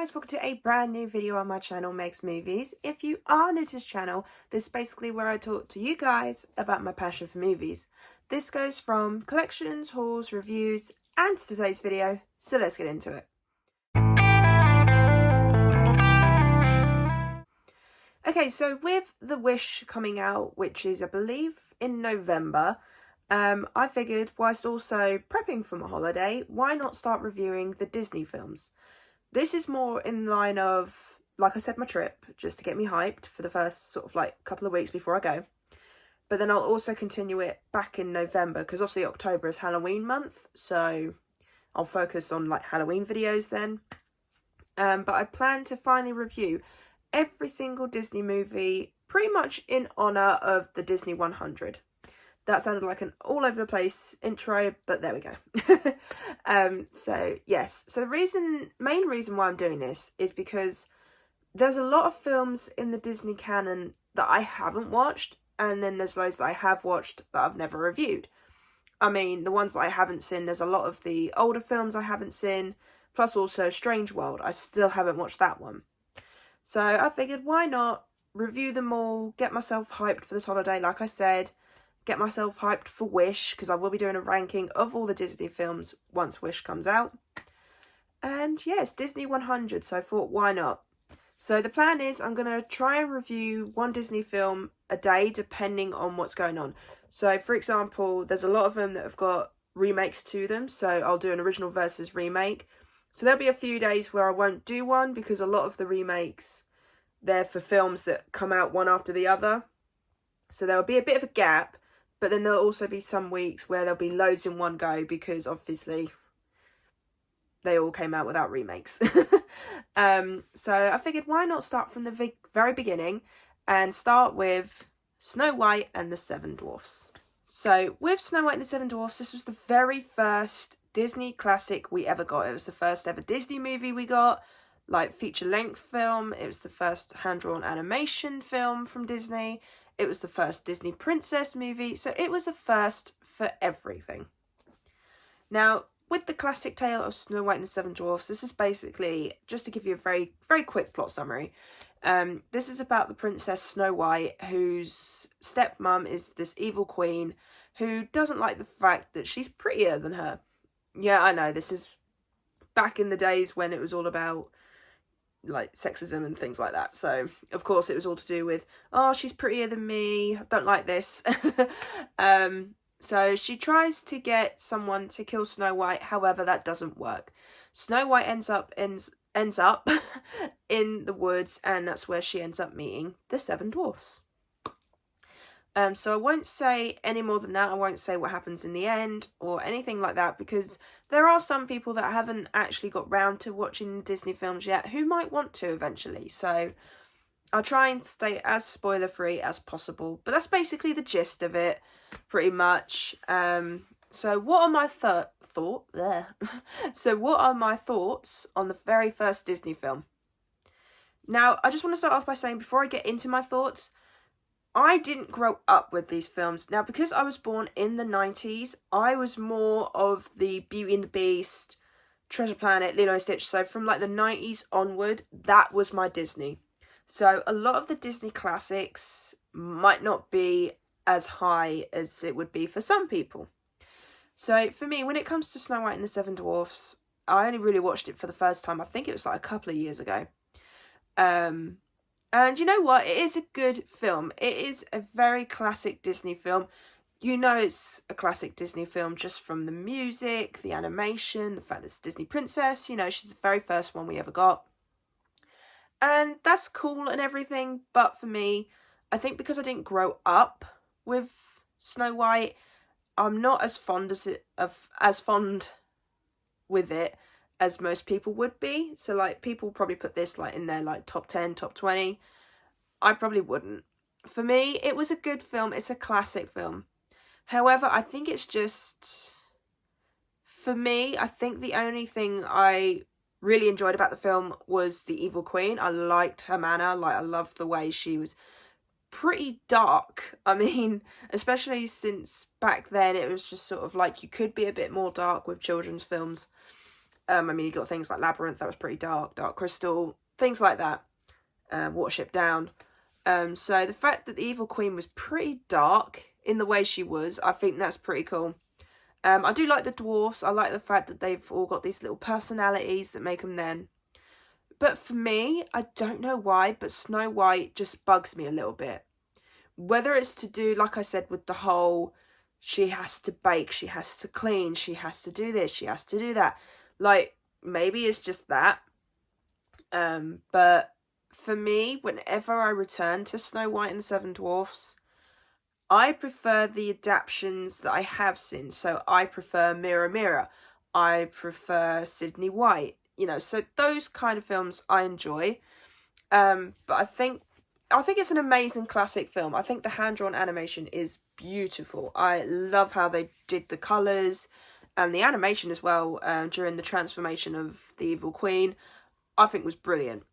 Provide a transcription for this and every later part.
guys, welcome to a brand new video on my channel, Meg's Movies. If you are new to this channel, this is basically where I talk to you guys about my passion for movies. This goes from collections, hauls, reviews, and today's video, so let's get into it. Okay, so with The Wish coming out, which is, I believe, in November, I figured, whilst also prepping for my holiday, why not start reviewing the Disney films? This is more in line of, like I said, my trip, just to get me hyped for the first sort of like couple of weeks before I go. But then I'll also continue it back in November, because obviously October is Halloween month, so I'll focus on like Halloween videos then. But I plan to finally review every single Disney movie, pretty much in honour of the Disney 100. That sounded like an all over the place intro, but there we go. So yes, so the main reason why I'm doing this is because there's a lot of films in the Disney canon that I haven't watched, and then there's loads that I have watched that I've never reviewed. I mean, the ones that I haven't seen, there's a lot of the older films I haven't seen, plus also Strange World, I still haven't watched that one. So I figured, why not review them all, get myself hyped for this holiday, like I said, get myself hyped for Wish, because I will be doing a ranking of all the Disney films once Wish comes out. And yeah, it's Disney 100, so I thought, why not? So the plan is I'm going to try and review one Disney film a day, depending on what's going on. So, for example, there's a lot of them that have got remakes to them, so I'll do an original versus remake. So there'll be a few days where I won't do one, because a lot of the remakes, they're for films that come out one after the other. So there'll be a bit of a gap. But then there'll also be some weeks where there'll be loads in one go, because obviously they all came out without remakes. So I figured, why not start from the very beginning and start with Snow White and the Seven Dwarfs. So with Snow White and the Seven Dwarfs, this was the very first Disney classic we ever got. It was the first ever Disney movie we got, like feature-length film. It was the first hand-drawn animation film from Disney. It was the first Disney princess movie, so it was a first for everything. Now, with the classic tale of Snow White and the Seven Dwarfs, this is basically, just to give you a very, very quick plot summary, this is about the princess Snow White, whose stepmom is this evil queen who doesn't like the fact that she's prettier than her. Yeah, I know, this is back in the days when it was all about like sexism and things like that, so of course it was all to do with, oh, she's prettier than me, don't like this. So she tries to get someone to kill Snow White, however that doesn't work. Snow White ends up in the woods, and that's where she ends up meeting the Seven Dwarfs. So I won't say any more than that. I won't say what happens in the end or anything like that, because there are some people that haven't actually got round to watching Disney films yet who might want to eventually. So I'll try and stay as spoiler free as possible. But that's basically the gist of it, pretty much. So what are my So what are my thoughts on the very first Disney film? Now, I just want to start off by saying, before I get into my thoughts, I didn't grow up with these films. Now, because I was born in the 90s, I was more of the Beauty and the Beast, Treasure Planet, Lilo and Stitch. So from like the 90s onward, that was my Disney. So a lot of the Disney classics might not be as high as it would be for some people. So for me, when it comes to Snow White and the Seven Dwarfs, I only really watched it for the first time. I think it was like a couple of years ago. And you know what? It is a good film. It is a very classic Disney film. You know it's a classic Disney film just from the music, the animation, the fact that it's a Disney princess. You know, she's the very first one we ever got. And that's cool and everything. But for me, I think because I didn't grow up with Snow White, I'm not as fond with it as most people would be. So like, people probably put this like in their like top 10, top 20. I probably wouldn't. For me, it was a good film. It's a classic film. However, I think it's just, for me, I think the only thing I really enjoyed about the film was the evil queen. I liked her manner. Like, I loved the way she was pretty dark. I mean, especially since back then it was just sort of like, you could be a bit more dark with children's films. I mean, you got things like Labyrinth, that was pretty dark, Dark Crystal, things like that. Watership Down. So the fact that the Evil Queen was pretty dark in the way she was, I think that's pretty cool. I do like the dwarfs. I like the fact that they've all got these little personalities that make them then. But for me, I don't know why, but Snow White just bugs me a little bit. Whether it's to do, like I said, with the whole, she has to bake, she has to clean, she has to do this, she has to do that. Like, maybe it's just that. But for me, whenever I return to Snow White and the Seven Dwarfs, I prefer the adaptations that I have seen. So I prefer Mirror Mirror. I prefer Sydney White. You know, so those kind of films I enjoy. But I think it's an amazing classic film. I think the hand-drawn animation is beautiful. I love how they did the colours and the animation as well during the transformation of the Evil Queen. I think was brilliant.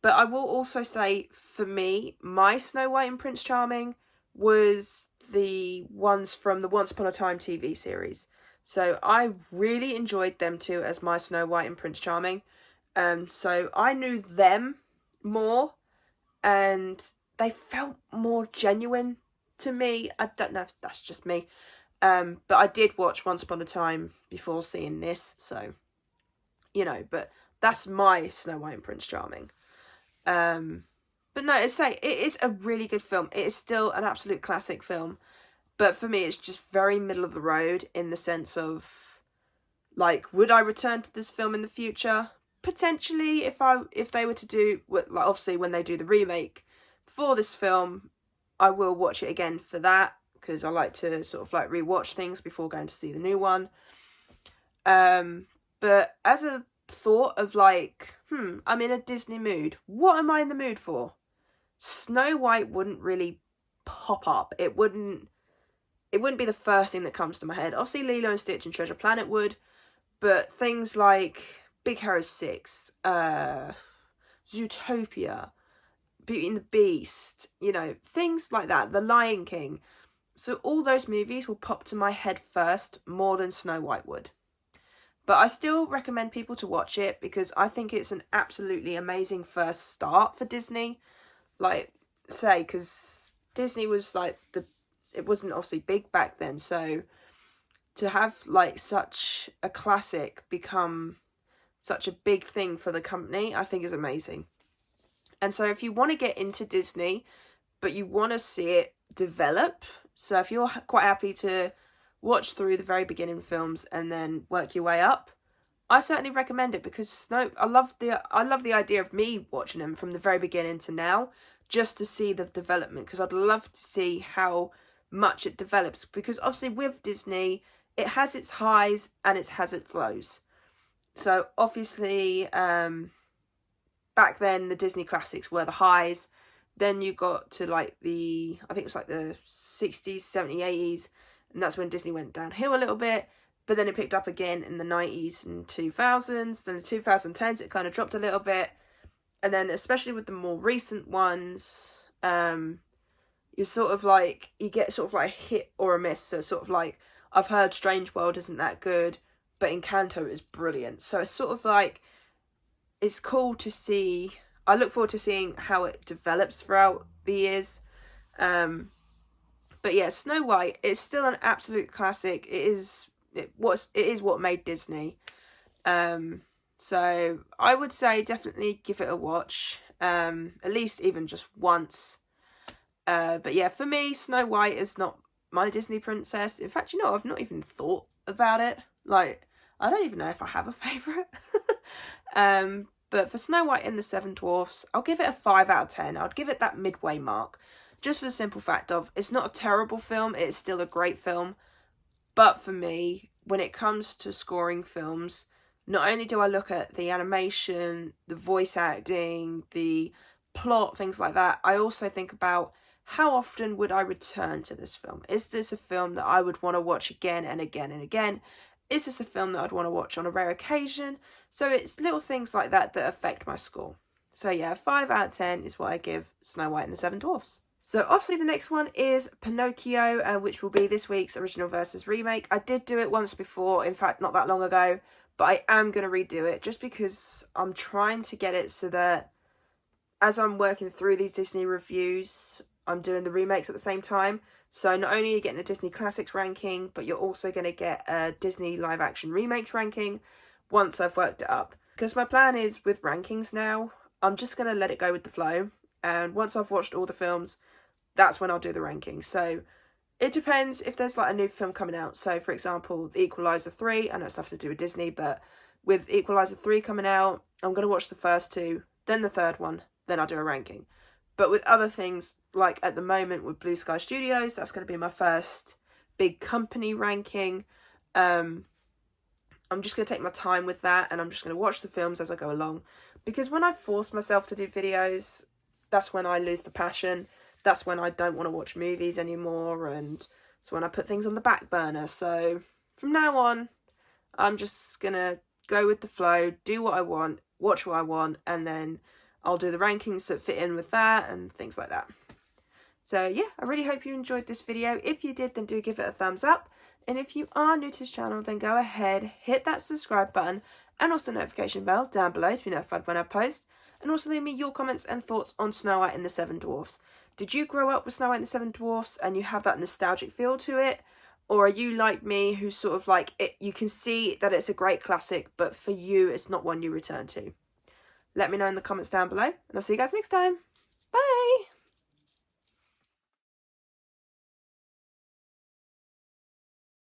But I will also say, for me, my Snow White and Prince Charming was the ones from the Once Upon a Time TV series. So I really enjoyed them too as my Snow White and Prince Charming. So I knew them more and they felt more genuine to me. I don't know if that's just me. But I did watch Once Upon a Time before seeing this. So, you know, but that's my Snow White and Prince Charming. But no, it is a really good film. It is still an absolute classic film. But for me, it's just very middle of the road in the sense of, like, would I return to this film in the future? Potentially, if they were to do, like, obviously when they do the remake for this film, I will watch it again for that, because I like to sort of like rewatch things before going to see the new one. But as a thought of like, I'm in a Disney mood. What am I in the mood for? Snow White wouldn't really pop up. It wouldn't be the first thing that comes to my head. Obviously, Lilo and Stitch and Treasure Planet would, but things like Big Hero 6, Zootopia, Beauty and the Beast, you know, things like that, The Lion King. So all those movies will pop to my head first more than Snow White would. But I still recommend people to watch it because I think it's an absolutely amazing first start for Disney. Like, say, because Disney was like it wasn't obviously big back then, so to have like such a classic become such a big thing for the company, I think is amazing. And so if you want to get into Disney, but you want to see it develop, so if you're quite happy to watch through the very beginning films and then work your way up, I certainly recommend it because I love the idea of me watching them from the very beginning to now, just to see the development, because I'd love to see how much it develops, because obviously with Disney it has its highs and it has its lows. So obviously back then the Disney classics were the highs, then you got to like I think it was like the 60s, 70s, 80s, and that's when Disney went downhill a little bit, but then it picked up again in the 90s and 2000s, then the 2010s it kind of dropped a little bit, and then especially with the more recent ones, you sort of like, you get sort of like a hit or a miss. So sort of like, I've heard Strange World isn't that good, but Encanto is brilliant. So it's sort of like, it's cool to see. I look forward to seeing how it develops throughout the years. But yeah, Snow White is still an absolute classic. It is what made Disney. So I would say definitely give it a watch. At least even just once. But yeah, for me, Snow White is not my Disney princess. In fact, you know, I've not even thought about it. Like, I don't even know if I have a favourite. But for Snow White and the Seven Dwarfs, I'll give it a 5 out of 10. I'd give it that midway mark. Just for the simple fact of, it's not a terrible film. It's still a great film. But for me, when it comes to scoring films, not only do I look at the animation, the voice acting, the plot, things like that, I also think about how often would I return to this film? Is this a film that I would want to watch again and again and again? Is this a film that I'd want to watch on a rare occasion? So it's little things like that that affect my score. So yeah, 5 out of 10 is what I give Snow White and the Seven Dwarfs. So obviously the next one is Pinocchio, which will be this week's original versus remake. I did do it once before, in fact not that long ago, but I am going to redo it just because I'm trying to get it so that as I'm working through these Disney reviews, I'm doing the remakes at the same time. So not only are you getting a Disney Classics ranking, but you're also going to get a Disney live action remakes ranking once I've worked it up. Because my plan is with rankings now, I'm just going to let it go with the flow. And once I've watched all the films, that's when I'll do the rankings. So it depends if there's like a new film coming out. So for example, The Equalizer 3, I know it's stuff to do with Disney, but with Equalizer 3 coming out, I'm going to watch the first two, then the third one, then I'll do a ranking. But with other things, like at the moment with Blue Sky Studios, that's going to be my first big company ranking. I'm just going to take my time with that, and I'm just going to watch the films as I go along. Because when I force myself to do videos, that's when I lose the passion. That's when I don't want to watch movies anymore, and it's when I put things on the back burner. So from now on, I'm just going to go with the flow, do what I want, watch what I want, and then I'll do the rankings that fit in with that and things like that. So yeah, I really hope you enjoyed this video. If you did, then do give it a thumbs up. And if you are new to this channel, then go ahead, hit that subscribe button and also notification bell down below to be notified when I post. And also leave me your comments and thoughts on Snow White and the Seven Dwarfs. Did you grow up with Snow White and the Seven Dwarfs and you have that nostalgic feel to it? Or are you like me, who's sort of like, you can see that it's a great classic, but for you, it's not one you return to? Let me know in the comments down below, and I'll see you guys next time. Bye!